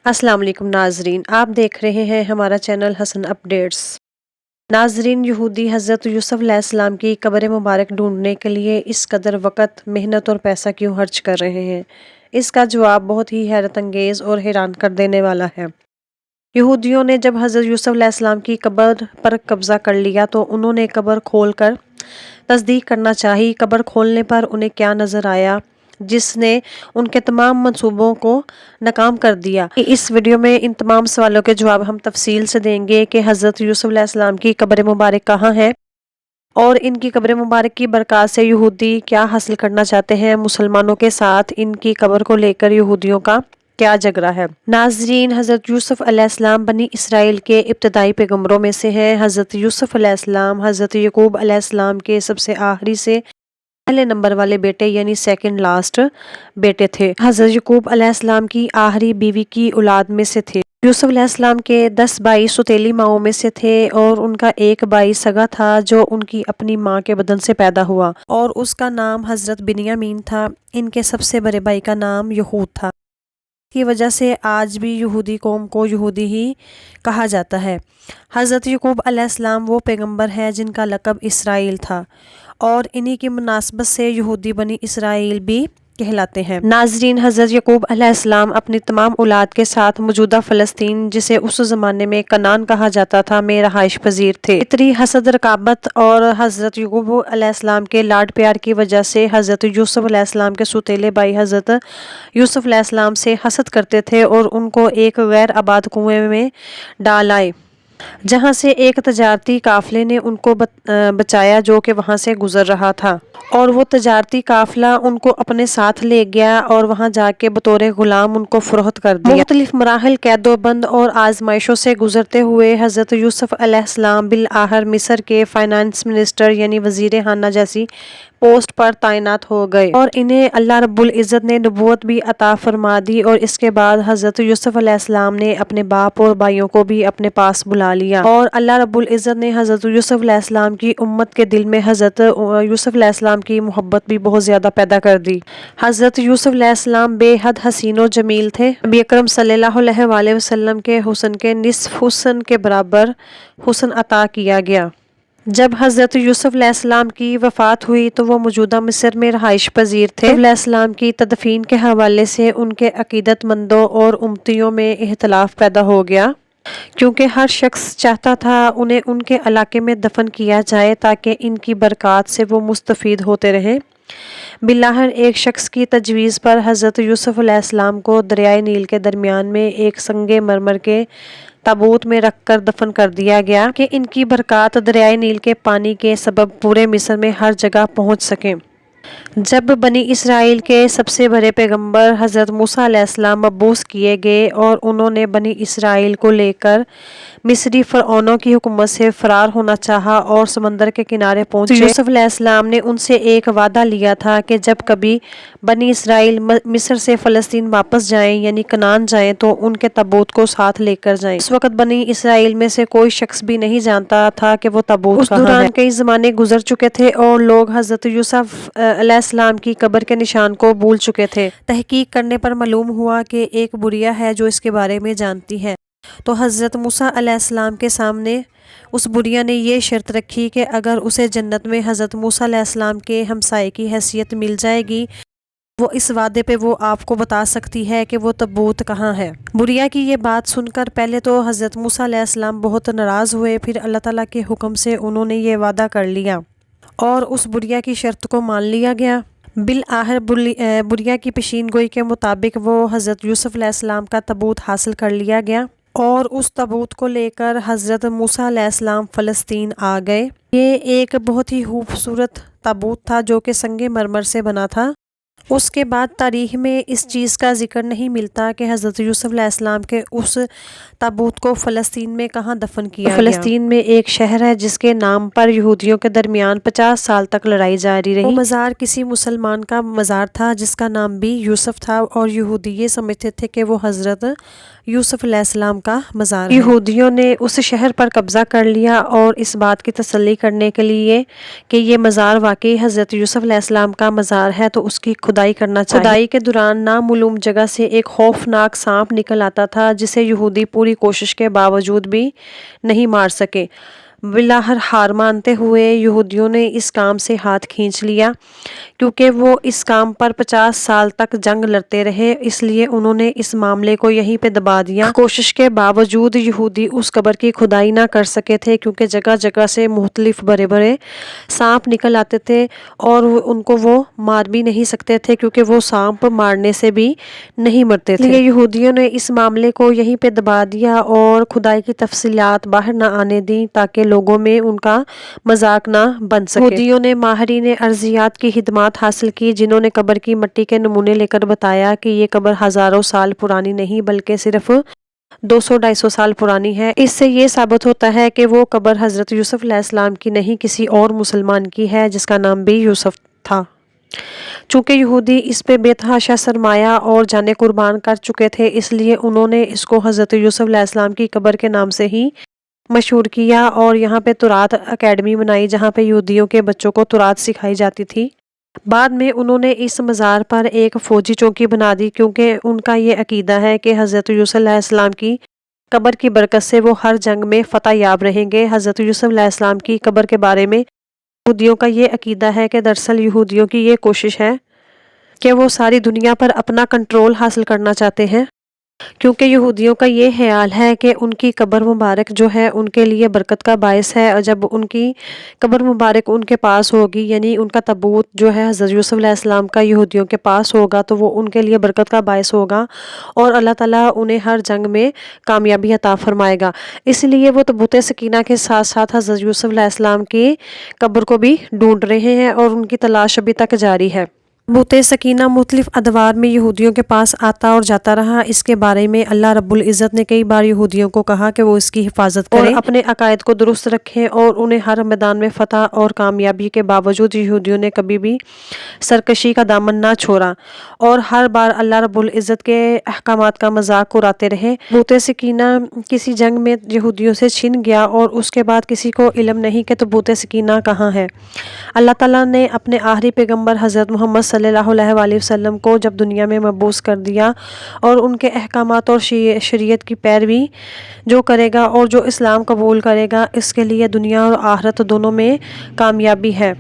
السلام علیکم ناظرین، آپ دیکھ رہے ہیں ہمارا چینل حسن اپڈیٹس۔ ناظرین، یہودی حضرت یوسف علیہ السلام کی قبر مبارک ڈھونڈنے کے لیے اس قدر وقت، محنت اور پیسہ کیوں خرچ کر رہے ہیں؟ اس کا جواب بہت ہی حیرت انگیز اور حیران کر دینے والا ہے۔ یہودیوں نے جب حضرت یوسف علیہ السلام کی قبر پر قبضہ کر لیا تو انہوں نے قبر کھول کر تصدیق کرنا چاہی۔ قبر کھولنے پر انہیں کیا نظر آیا جس نے ان کے تمام منصوبوں کو ناکام کر دیا؟ اس ویڈیو میں ان تمام سوالوں کے جواب ہم تفصیل سے دیں گے کہ حضرت یوسف علیہ السلام کی قبر مبارک کہاں ہے اور ان کی قبر مبارک کی برکات سے یہودی کیا حاصل کرنا چاہتے ہیں۔ مسلمانوں کے ساتھ ان کی قبر کو لے کر یہودیوں کا کیا جھگڑا ہے؟ ناظرین، حضرت یوسف علیہ السلام بنی اسرائیل کے ابتدائی پیغمبروں میں سے ہیں۔ حضرت یوسف علیہ السلام حضرت یعقوب علیہ السلام کے سب سے آخری سے پہلے نمبر والے بیٹے یعنی سیکنڈ لاسٹ بیٹے تھے۔ حضرت یعقوب علیہ السلام کی آخری بیوی کی اولاد میں سے تھے۔ یوسف علیہ السلام کے 10 بھائی سوتیلی ماؤں میں سے تھے اور ان کا ایک بھائی سگا تھا جو ان کی اپنی ماں کے بدن سے پیدا ہوا اور اس کا نام حضرت بنیامین تھا۔ ان کے سب سے بڑے بھائی کا نام یہود تھا۔ کی وجہ سے آج بھی یہودی قوم کو یہودی ہی کہا جاتا ہے۔ حضرت یعقوب علیہ السلام وہ پیغمبر ہیں جن کا لقب اسرائیل تھا اور انہی کی مناسبت سے یہودی بنی اسرائیل بھی کہلاتے ہیں۔ ناظرین، حضرت یعقوب علیہ السلام اپنی تمام اولاد کے ساتھ موجودہ فلسطین، جسے اس زمانے میں کنعان کہا جاتا تھا، میں رہائش پذیر تھے۔ فطری حسد، رقابت اور حضرت یعقوب علیہ السلام کے لاڈ پیار کی وجہ سے حضرت یوسف علیہ السلام کے سوتیلے بھائی حضرت یوسف علیہ السلام سے حسد کرتے تھے اور ان کو ایک غیر آباد کنویں میں ڈال آئے، جہاں سے ایک تجارتی قافلے نے ان کو بچایا جو کہ وہاں سے گزر رہا تھا، اور وہ تجارتی قافلہ ان کو اپنے ساتھ لے گیا اور وہاں جا کے بطور غلام ان کو فروخت کر دیا۔ مختلف مراحل، قید و بند اور آزمائشوں سے گزرتے ہوئے حضرت یوسف علیہ السلام بالآخر مصر کے فائنانس منسٹر یعنی وزیر خانہ جیسی پوسٹ پر تعینات ہو گئے اور انہیں اللہ رب العزت نے نبوت بھی عطا فرما دی، اور اس کے بعد حضرت یوسف علیہ السلام نے اپنے باپ اور بھائیوں کو بھی اپنے پاس بلا لیا اور اللہ رب العزت نے حضرت یوسف علیہ السلام کی امت کے دل میں حضرت یوسف علیہ السلام کی محبت بھی بہت زیادہ پیدا کر دی۔ حضرت یوسف علیہ السلام بے حد حسین و جمیل تھے۔ نبی اکرم صلی اللہ علیہ وآلہ وسلم کے حسن کے نصف حسن کے برابر حسن عطا کیا گیا۔ جب حضرت یوسف علیہ السلام کی وفات ہوئی تو وہ موجودہ مصر میں رہائش پذیر تھے۔ علیہ السلام کی تدفین کے حوالے سے ان کے عقیدت مندوں اور امتیوں میں اختلاف پیدا ہو گیا، کیونکہ ہر شخص چاہتا تھا انہیں ان کے علاقے میں دفن کیا جائے تاکہ ان کی برکات سے وہ مستفید ہوتے رہیں۔ بالآخر ایک شخص کی تجویز پر حضرت یوسف علیہ السلام کو دریائے نیل کے درمیان میں ایک سنگ مرمر کے تابوت میں رکھ کر دفن کر دیا گیا کہ ان کی برکات دریائے نیل کے پانی کے سبب پورے مصر میں ہر جگہ پہنچ سکیں۔ جب بنی اسرائیل کے سب سے بڑے پیغمبر حضرت موسیٰ علیہ السلام مبعوث کیے گئے اور انہوں نے بنی اسرائیل کو لے کر مصری فرعونوں کی حکومت سے فرار ہونا چاہا اور سمندر کے کنارے پہنچے، یوسف علیہ السلام نے ان سے ایک وعدہ لیا تھا کہ جب کبھی بنی اسرائیل مصر سے فلسطین واپس جائیں یعنی کنعان جائیں تو ان کے تابوت کو ساتھ لے کر جائیں۔ اس وقت بنی اسرائیل میں سے کوئی شخص بھی نہیں جانتا تھا کہ وہ تابوت کہاں ہے۔ اس دوران کئی زمانے گزر چکے تھے اور لوگ حضرت یوسف علیہ السلام کی قبر کے نشان کو بھول چکے تھے۔ تحقیق کرنے پر معلوم ہوا کہ ایک بڑھیا ہے جو اس کے بارے میں جانتی ہے، تو حضرت موسیٰ علیہ السلام کے سامنے اس بڑھیا نے یہ شرط رکھی کہ اگر اسے جنت میں حضرت موسیٰ علیہ السلام کے ہمسائے کی حیثیت مل جائے گی وہ اس وعدے پہ وہ آپ کو بتا سکتی ہے کہ وہ تابوت کہاں ہے۔ بڑھیا کی یہ بات سن کر پہلے تو حضرت موسیٰ علیہ السلام بہت ناراض ہوئے، پھر اللہ تعالیٰ کے حکم سے انہوں نے یہ وعدہ کر لیا اور اس بڑھیا کی شرط کو مان لیا گیا۔ بالآخر بڑھیا کی پیشین گوئی کے مطابق وہ حضرت یوسف علیہ السلام کا تابوت حاصل کر لیا گیا اور اس تابوت کو لے کر حضرت موسیٰ علیہ السلام فلسطین آ گئے۔ یہ ایک بہت ہی خوبصورت تابوت تھا جو کہ سنگ مرمر سے بنا تھا۔ اس کے بعد تاریخ میں اس چیز کا ذکر نہیں ملتا کہ حضرت یوسف علیہ السلام کے اس تابوت کو فلسطین میں کہاں دفن کیا گیا۔ فلسطین میں ایک شہر ہے جس کے نام پر یہودیوں کے درمیان 50 سال تک لڑائی جاری رہی۔ وہ مزار کسی مسلمان کا مزار تھا جس کا نام بھی یوسف تھا اور یہودی یہ سمجھتے تھے کہ وہ حضرت یوسف علیہ السلام کا مزار ہے۔ یہودیوں نے اس شہر پر قبضہ کر لیا اور اس بات کی تسلی کرنے کے لیے کہ یہ مزار واقعی حضرت یوسف علیہ السلام کا مزار ہے تو اس کی کھدائی کرنا چاہیے۔ کھدائی کے دوران نامعلوم جگہ سے ایک خوفناک سانپ نکل آتا تھا جسے یہودی پوری کوشش کے باوجود بھی نہیں مار سکے۔ بالآخر ہار مانتے ہوئے یہودیوں نے اس کام سے ہاتھ کھینچ لیا۔ کیونکہ وہ اس کام پر 50 سال تک جنگ لڑتے رہے، اس لیے انہوں نے اس معاملے کو یہیں پہ دبا دیا۔ کوشش کے باوجود یہودی اس قبر کی کھدائی نہ کر سکے تھے، کیونکہ جگہ جگہ سے مختلف بڑے بڑے سانپ نکل آتے تھے اور ان کو وہ مار بھی نہیں سکتے تھے، کیونکہ وہ سانپ مارنے سے بھی نہیں مرتے تھے۔ یہودیوں نے اس معاملے کو یہیں پہ دبا دیا اور کھدائی کی تفصیلات باہر نہ آنے دیں تاکہ لوگوں میں ان کا مذاق نہ بن سکے۔ یہودیوں نے ماہرین ارضیات کی خدمات حاصل کی، جنہوں نے قبر کی مٹی کے نمونے لے کر بتایا کہ یہ قبر ہزاروں سال پرانی نہیں بلکہ صرف 200-250 سال پرانی ہے۔ اس سے یہ ثابت ہوتا ہے کہ وہ قبر حضرت یوسف علیہ السلام کی نہیں، کسی اور مسلمان کی ہے جس کا نام بھی یوسف تھا۔ چونکہ یہودی اس پہ بے تحاشا سرمایہ اور جانیں قربان کر چکے تھے، اس لیے انہوں نے اس کو حضرت یوسف علیہ السلام کی قبر کے نام سے ہی مشہور کیا اور یہاں پہ تورات اکیڈمی بنائی جہاں پہ یہودیوں کے بچوں کو تورات سکھائی جاتی تھی۔ بعد میں انہوں نے اس مزار پر ایک فوجی چوکی بنا دی، کیونکہ ان کا یہ عقیدہ ہے کہ حضرت یوسف علیہ السلام کی قبر کی برکت سے وہ ہر جنگ میں فتح یاب رہیں گے۔ حضرت یوسف علیہ السلام کی قبر کے بارے میں یہودیوں کا یہ عقیدہ ہے کہ دراصل یہودیوں کی یہ کوشش ہے کہ وہ ساری دنیا پر اپنا کنٹرول حاصل کرنا چاہتے ہیں، کیونکہ یہودیوں کا یہ خیال ہے کہ ان کی قبر مبارک جو ہے ان کے لیے برکت کا باعث ہے، اور جب ان کی قبر مبارک ان کے پاس ہوگی، یعنی ان کا تابوت جو ہے حضرت یوسف علیہ السلام کا یہودیوں کے پاس ہوگا، تو وہ ان کے لیے برکت کا باعث ہوگا اور اللہ تعالیٰ انہیں ہر جنگ میں کامیابی عطا فرمائے گا۔ اس لیے وہ تابوت سکینہ کے ساتھ ساتھ حضرت یوسف علیہ السلام کی قبر کو بھی ڈھونڈ رہے ہیں اور ان کی تلاش ابھی تک جاری ہے۔ تابوت سکینہ مختلف ادوار میں یہودیوں کے پاس آتا اور جاتا رہا۔ اس کے بارے میں اللہ رب العزت نے کئی بار یہودیوں کو کہا کہ وہ اس کی حفاظت کریں اور اپنے عقائد کو درست رکھیں، اور انہیں ہر میدان میں فتح اور کامیابی کے باوجود یہودیوں نے کبھی بھی سرکشی کا دامن نہ چھوڑا اور ہر بار اللہ رب العزت کے احکامات کا مذاق اڑاتے رہے۔ تابوت سکینہ کسی جنگ میں یہودیوں سے چھن گیا اور اس کے بعد کسی کو علم نہیں کہ تابوت سکینہ کہاں ہے۔ اللہ تعالیٰ نے اپنے آخری پیغمبر حضرت محمد صلی اللہ علیہ وآلہ وسلم کو جب دنیا میں مبعوث کر دیا، اور ان کے احکامات اور شریعت کی پیروی جو کرے گا اور جو اسلام قبول کرے گا، اس کے لیے دنیا اور آخرت دونوں میں کامیابی ہے۔